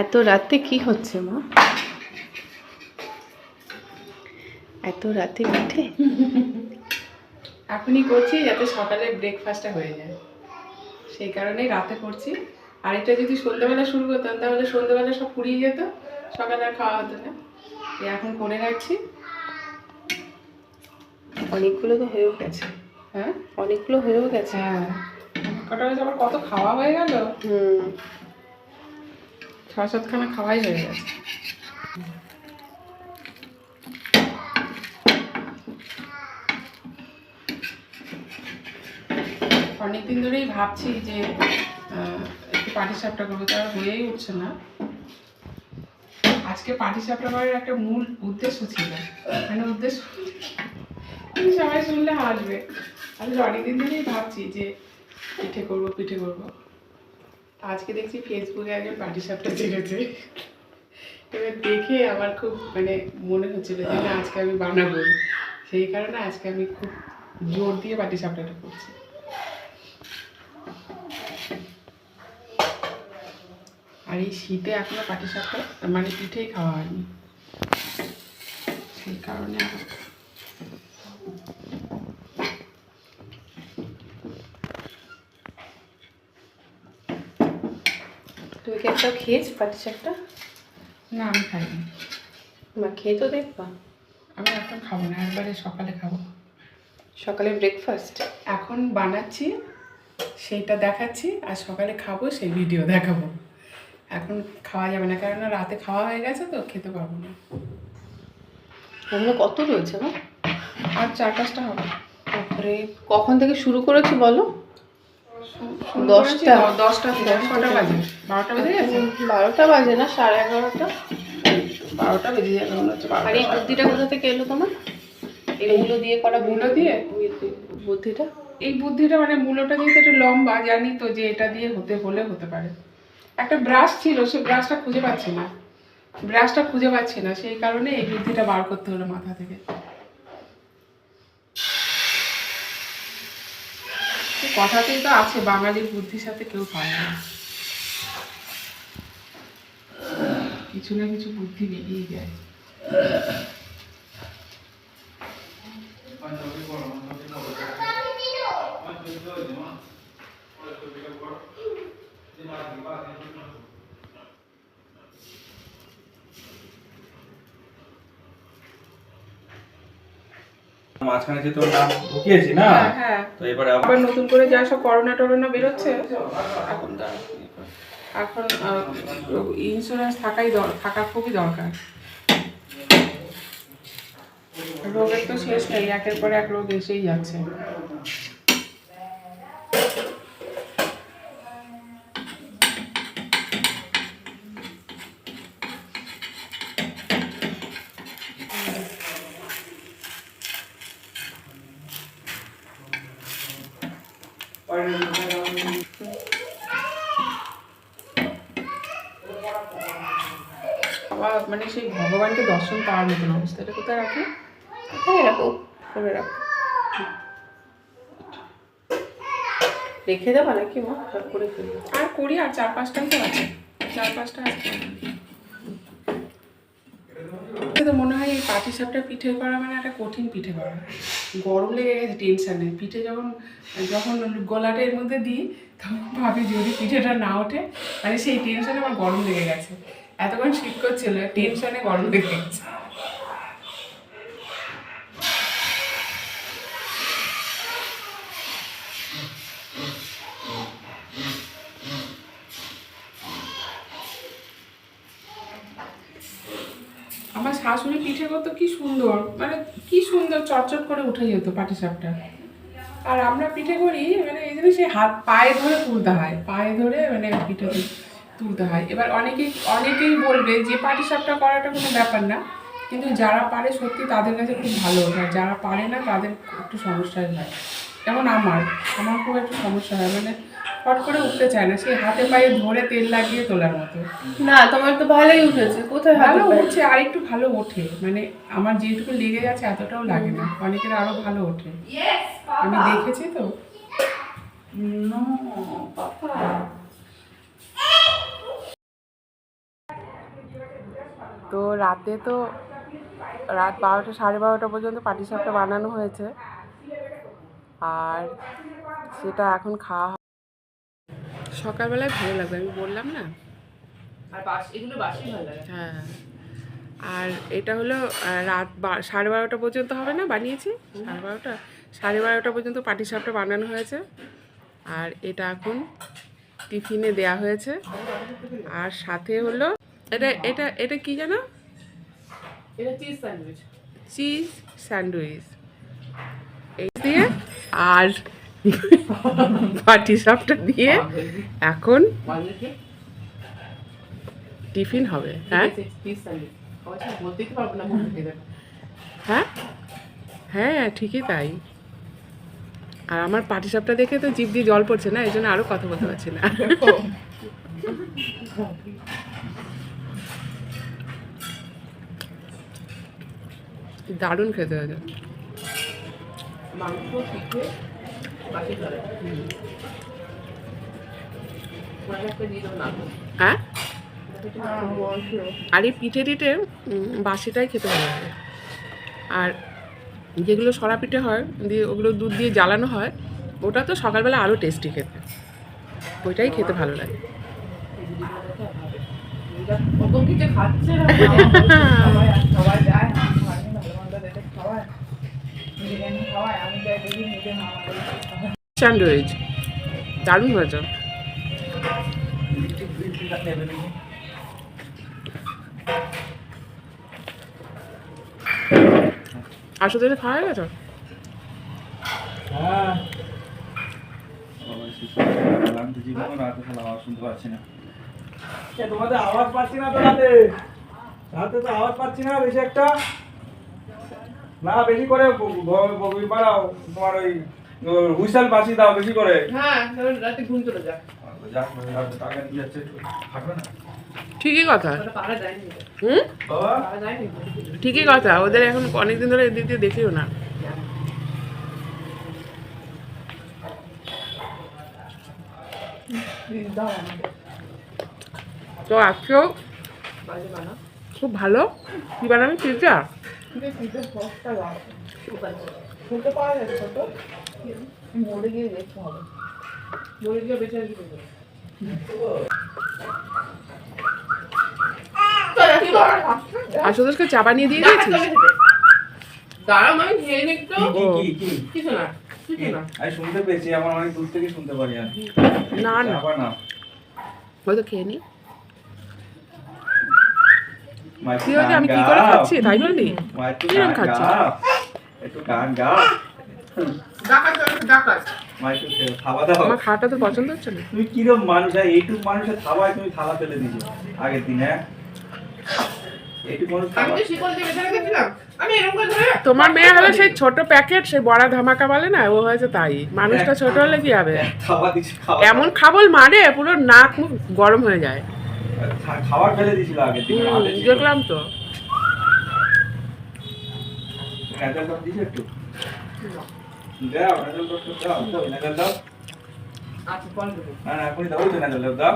এত রাতে কি হচ্ছে মা? এত রাতে পিঠে? এখনই করছি যাতে সকালে ব্রেকফাস্টটা হয়ে যায়, সেই কারণেই রাতে করছি। আর এটা যদি সন্ধ্যাবেলা শুরু করতাম তাহলে সন্ধ্যাবেলা সব পুড়িয়ে যেত, সকালে আর খাওয়া হতো না। এখন করে রাখছি। অনেকগুলো তো হয়েও গেছে। হ্যাঁ, অনেকগুলো হয়েও গেছে। হ্যাঁ, কটা হয়েছে, আবার কত খাওয়া হয়ে গেল। 6-7খানা খাওয়াই হয়ে গেছে। অনেকদিন ধরেই ভাবছি যে একটু পাটিসাপটা করবো, তার হয়েই উঠছে না। আজকে পাটিসাপটা করার একটা মূল উদ্দেশ্য ছিল, মানে উদ্দেশ্য সবাই শুনলে হাসবে। আমি অনেকদিন ধরেই ভাবছি যে পিঠে করবো পিঠে করবো। আজকে দেখছি ফেসবুকে একজন পাটিসাপটা ছেড়েছে। এবার দেখে আমার খুব মানে মনে হচ্ছিল যে না, আজকে আমি বানাবো। সেই কারণে আজকে আমি খুব জোর দিয়ে পাটিসাপটাটা করছি। আর এই শীতে এখনো পাটিসাপটা মানে পিঠেই খাওয়া হয়নি, সেই কারণে তুমি কি একটাও খেয়েছো পাটিসাপটা? না, আমি খাইনি। মা খেয়ে তো দেখবা। আমি এখন খাবো না, একবারে সকালে খাবো। সকালে ব্রেকফাস্ট এখন বানাচ্ছি সেইটা দেখাচ্ছি, আর সকালে খাবো সেই ভিডিও দেখাবো। এখন খাওয়া যাবে না, কারণ রাতে খাওয়া হয়ে গেছে তো, খেতে পারবো না। ওগুলো কত রয়েছে মা? আর 4-5টা হবে। তারপরে কখন থেকে শুরু করেছো বলো? 10টা 10টা থেকে। কটা বাজে? 12টা বেজে গেছে? 12টা বাজে না, 11:30। 12টা বেজে যাবে মনে হচ্ছে। আর এই বুদ্ধিটা কোথা থেকে এলো তোমার? এই মূলো দিয়ে করা মূলো দিয়ে বুদ্ধিটা? এই বুদ্ধিটা মানে মূলোটা যেহেতু একটু লম্বা, জানি তো যে এটা দিয়ে হতে পারে। একটা ব্রাশ ছিল, সেই ব্রাশটা খুঁজে পাচ্ছি না, সেই কারণে এই বুদ্ধিটা বার করতে হলো মাথা থেকে। কথাতেই তো আছে, বাঙালির বুদ্ধির সাথে কেউ পায় না। কিছু না কিছু বুদ্ধি বেরিয়ে যায়। মাঝখানে যে তোর নাম ঢুকিয়েছি না, হ্যাঁ, তো এবারে আবার নতুন করে যা সব করোনা বেরোচ্ছে এখন, এখন ইন্স্যুরেন্স থাকা খুবই দরকার। রোগের তো শেষ নেই, একের পর এক রোগ এসেই যাচ্ছে। আবার মানে সেই ভগবানকে দর্শন পাওয়ার মতন অবস্থা। এটা কোথায় রাখে? এখানে রাখো, করে রাখো। রেখে দেবা নাকি মা? করে ফেলবো। আর করি, আর 4-5টাই তো আছে, 4-5টা আছে। তো মনে হয় এই পাটিসাপটা পিঠে করা মানে একটা কঠিন পিঠে করা। গরম লেগে গেছে টেনশানে। পিঠে যখন গোলাটা এর মধ্যে দিই, তখন ভাবি যদি পিঠেটা না ওঠে, মানে সেই টেনশানে আমার গরম লেগে গেছে। এতক্ষণ শীত করছিল, টেনশানে গরম লেগে গেছে। আমার শাশুড়ি পিঠে করতো কি সুন্দর, মানে কি সুন্দর চটচট করে উঠে যেত পাটিসাপটা। আর আমরা পিঠে করি মানে এই জন্য সেই পায়ে ধরে তুলতে হয়, পায়ে ধরে মানে পিঠে তুলতে হয়। এবার অনেকেই বলবে যে পাটিসাপটা করাটা কোনো ব্যাপার না, কিন্তু যারা পারে সত্যি তাদের কাছে খুব ভালো ওঠে, আর যারা পারে না তাদের একটু সমস্যায় হয়। যেমন আমার খুব একটু সমস্যা হয়, মানে ফট করে উঠতে চায় না, সেই হাতে পায়ে ধরে তেল লাগিয়ে তোলার মতো। না, তোমার তো ভালোই উঠেছে। কোথায় ভালো হাতে উঠছে, আর একটু ভালো ওঠে, মানে আমার যেটুকু লেগে গেছে এতটাও লাগে না, অনেকের আরো ভালো ওঠে, আমি দেখেছি তো। তো রাতে তো রাত 12টা 12:30 পর্যন্ত পাটিসাপটা বানানো হয়েছে, আর সেটা এখন খাওয়া হবে। সকালবেলায় ভালো লাগবে, আমি বললাম না। আর এগুলো বাসি ভালো লাগে। হ্যাঁ, আর এটা হলো রাত 12:30 পর্যন্ত হবে না, বানিয়েছি 12:30 12:30 পর্যন্ত পাটিসাপটা বানানো হয়েছে, আর এটা এখন টিফিনে দেয়া হয়েছে। আর সাথে হলো এটা এটা এটা কি জানো? এটা চিজ স্যান্ডউইচ। চিজ স্যান্ডউইচ এই দিয়ে আর পাটিসাপটা দিয়ে এখন টিফিন হবে। হ্যাঁ চিজ স্যান্ডউইচ বলতেই তো পারবো না মুখ থেকে দেখো। হ্যাঁ হ্যাঁ, ঠিকই তাই। আর আমার পাটিসাপটা দেখে তো জিভ দিয়ে জল পড়ছে না, এই জন্য আরো কথা বলতে পারছি না। দারুণ খেতে হয়েছে। মাংস পিঠে বাসি ভালো লাগে। মানে একটা দিয়ে দেবো না। হ্যাঁ, আর এই পিঠে টিঠে বাসিটাই খেতে ভালো লাগে। আর যেগুলো সরা পিঠে হয় দিয়ে ওগুলো দুধ দিয়ে জ্বালানো হয়, ওটা তো সকালবেলা আরও টেস্টি খেতে, ওইটাই খেতে ভালো লাগে। কত কিছু খাচ্ছে না, সবাই যায় ভালো মন্দ দেখে খাওয়ায়, বিরিয়ানি খাওয়ায়, আমি যাই দেখি নিজে মামা স্যান্ডউইচ দারুণ হয়েছে। আসো তো খাওয়া হয়ে গেছে। হ্যাঁ আমি তো জীবনে রাতে খেলা আওয়াজ শুনতে পাচ্ছি না। তোমাদের আওয়াজ পাচ্ছি না তো রাতে, রাতে তো আওয়াজ পাচ্ছি না বেশি একটা, না বেশি করে বাড়াও, তোমার ওই হুইসেল বাঁচি দাও বেশি করে। হ্যাঁ রাতে ঘুম চলে যায়। টাকা নিয়ে যাচ্ছে থাকবে না। ঠিকই কথা। ওটা পারা যায়নি, হুম, বাবা পারা যায়নি। ঠিকই কথা। ওদের এখন অনেকদিন ধরে এদিক দিয়ে দেখিও না। দাও আমাকে তো আজকেও বাইরে বানা। খুব ভালো। কি বানাবি? পিৎজা? পিঠে সসটা দাও। শুনতে পাওয়া যাচ্ছে ছোট, মরে গিয়ে দেখতে হবে। মরে গিয়ে বেঁচে আসবে কি করে? আসলে চা বানিয়ে দিয়ে দিয়েছিস? দাঁড়াও আমি খেয়ে নি একটু। কি কিছু না, কিছু না। আমি শুনতে পেয়েছি, আমার অনেক দূর থেকে শুনতে পারি আর না না, আবার না ওই তো খেয়ে নি। মা কি হয়েছে? আমি কি করে খাচ্ছি তাই বললি? মা একটু কিরম গান খাচ্ছি? গা, একটু গান গা, ডাকাত ডাকাত। মা একটু খাওয়া দাও। আমার খাওয়াটা তো পছন্দ হচ্ছে না। তুমি কিরম মানুষ, এইটুক মানুষের খাওয়ায় তুমি থালা ফেলে দিছো আগের দিন। হ্যাঁ এইটুক মানুষ আমি খাওয়া, তো শিকল দিয়ে বেঁধে রেখেছিলাম, আমি এরকম করে ধরে তোমার মেয়ে হলে সেই ছোট প্যাকেট, সেই বড়া ধামাকা বলে না, ও হয়েছে তাই। মানুষটা ছোট হলে কি হবে? খাওয়া দিছি, খাওয়া এমন খাবল মারে পুরো নাক মুখ গরম হয়ে যায়। খাবার ফেলে দিছিল আগের দিন। দেখলাম তো। নাজাল দাও দিছো একটু, দাও নাজাল দাও, দাও নাজাল দাও। আচ্ছা বল দেবো। না না এখনই দাও, ওই তো নাজাল দাও।